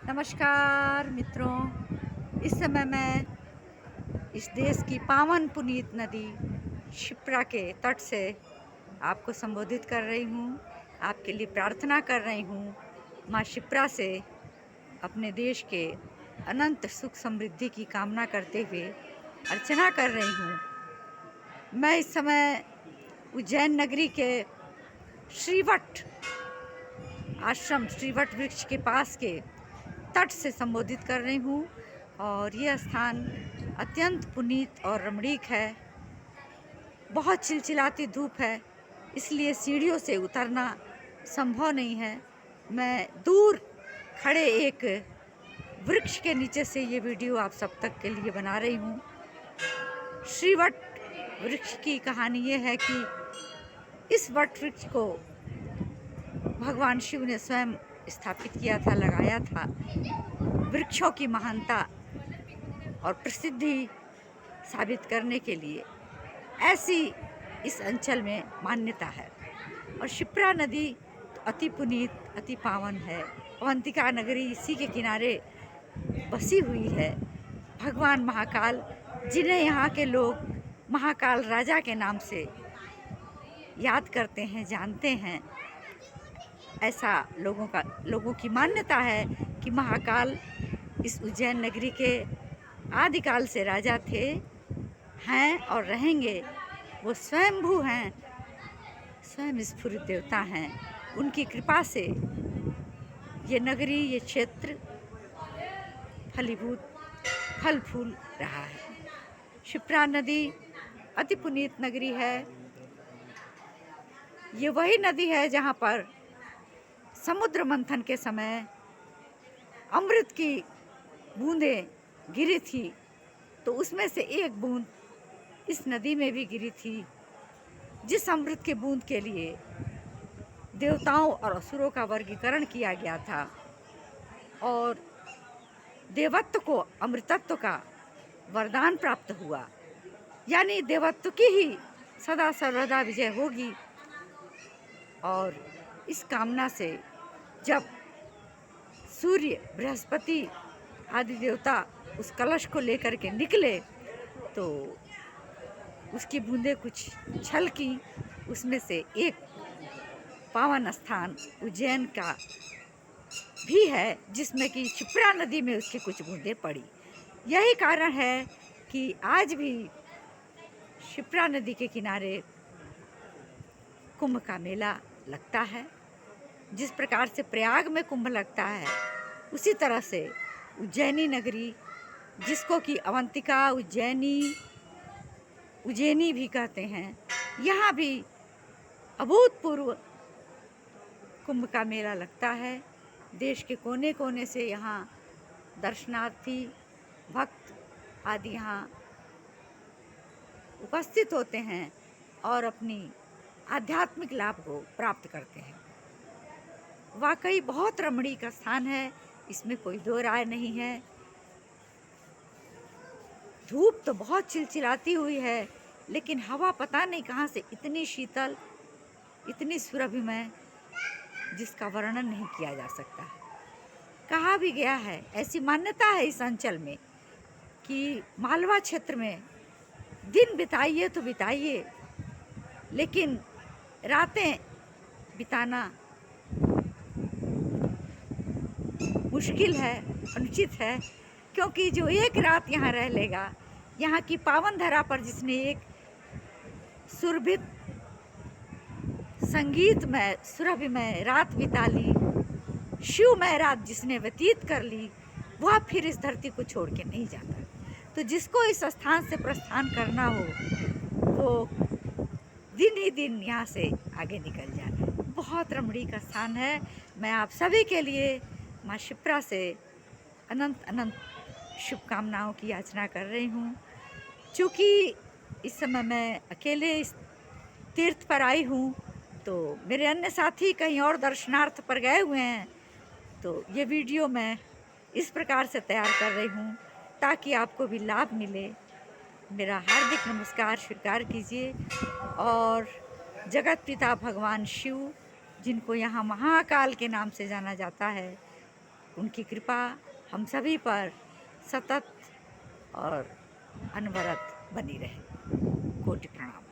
नमस्कार मित्रों। इस समय मैं इस देश की पावन पुनीत नदी शिप्रा के तट से आपको संबोधित कर रही हूँ। आपके लिए प्रार्थना कर रही हूँ। माँ शिप्रा से अपने देश के अनंत सुख समृद्धि की कामना करते हुए अर्चना कर रही हूँ। मैं इस समय उज्जैन नगरी के श्रीवट आश्रम, श्रीवट वृक्ष के पास के तट से संबोधित कर रही हूँ। और यह स्थान अत्यंत पुनीत और रमणीक है। बहुत चिलचिलाती धूप है, इसलिए सीढ़ियों से उतरना संभव नहीं है। मैं दूर खड़े एक वृक्ष के नीचे से ये वीडियो आप सब तक के लिए बना रही हूँ। श्रीवट वृक्ष की कहानी ये है कि इस वट वृक्ष को भगवान शिव ने स्वयं स्थापित किया था, लगाया था। वृक्षों की महानता और प्रसिद्धि साबित करने के लिए ऐसी इस अंचल में मान्यता है। और शिप्रा नदी अति पुनीत, अति पावन है। अवंतिका नगरी इसी के किनारे बसी हुई है। भगवान महाकाल, जिन्हें यहाँ के लोग महाकाल राजा के नाम से याद करते हैं, जानते हैं, ऐसा लोगों की मान्यता है कि महाकाल इस उज्जैन नगरी के आदिकाल से राजा थे, हैं और रहेंगे। वो स्वयंभू हैं, स्वयं स्फुरित देवता हैं। उनकी कृपा से ये नगरी, ये क्षेत्र फलीभूत, फल फूल रहा है। शिप्रा नदी अति पुनीत नगरी है। ये वही नदी है जहाँ पर समुद्र मंथन के समय अमृत की बूंदें गिरी थी, तो उसमें से एक बूंद इस नदी में भी गिरी थी, जिस अमृत के बूंद के लिए देवताओं और असुरों का वर्गीकरण किया गया था और देवत्व को अमृतत्व का वरदान प्राप्त हुआ। यानी देवत्व की ही सदा सर्वदा विजय होगी। और इस कामना से जब सूर्य, बृहस्पति आदि देवता उस कलश को लेकर के निकले, तो उसकी बूंदें कुछ छलकी। उसमें से एक पावन स्थान उज्जैन का भी है, जिसमें कि शिप्रा नदी में उसकी कुछ बूंदें पड़ी। यही कारण है कि आज भी शिप्रा नदी के किनारे कुंभ का मेला लगता है। जिस प्रकार से प्रयाग में कुंभ लगता है, उसी तरह से उज्जैनी नगरी, जिसको कि अवंतिका, उज्जैनी भी कहते हैं, यहाँ भी अभूतपूर्व कुंभ का मेला लगता है। देश के कोने कोने से यहाँ दर्शनार्थी, भक्त आदि यहाँ उपस्थित होते हैं और अपनी आध्यात्मिक लाभ को प्राप्त करते हैं। वाकई बहुत रमणीक स्थान है, इसमें कोई दो राय नहीं है। धूप तो बहुत चिलचिलाती हुई है, लेकिन हवा पता नहीं कहाँ से इतनी शीतल, इतनी सुरभिमय, जिसका वर्णन नहीं किया जा सकता। कहा भी गया है, ऐसी मान्यता है इस अंचल में कि मालवा क्षेत्र में दिन बिताइए तो बिताइए, लेकिन रातें बिताना मुश्किल है, अनुचित है। क्योंकि जो एक रात यहाँ रह लेगा, यहाँ की पावन धरा पर जिसने एक सुरभित, संगीतमय, सुरभिमय रात बिता ली, शिवमय रात जिसने व्यतीत कर ली, वह फिर इस धरती को छोड़ के नहीं जाता। तो जिसको इस स्थान से प्रस्थान करना हो, वो दिन ही दिन यहाँ से आगे निकल जाए। बहुत रमणीक स्थान है। मैं आप सभी के लिए माँ शिप्रा से अनंत अनंत शुभकामनाओं की याचना कर रही हूँ। चूँकि इस समय मैं अकेले इस तीर्थ पर आई हूँ, तो मेरे अन्य साथी कहीं और दर्शनार्थ पर गए हुए हैं, तो ये वीडियो मैं इस प्रकार से तैयार कर रही हूँ ताकि आपको भी लाभ मिले। मेरा हार्दिक नमस्कार स्वीकार कीजिए। और जगत पिता भगवान शिव, जिनको यहाँ महाकाल के नाम से जाना जाता है, उनकी कृपा हम सभी पर सतत और अनवरत बनी रहे। कोटि प्रणाम।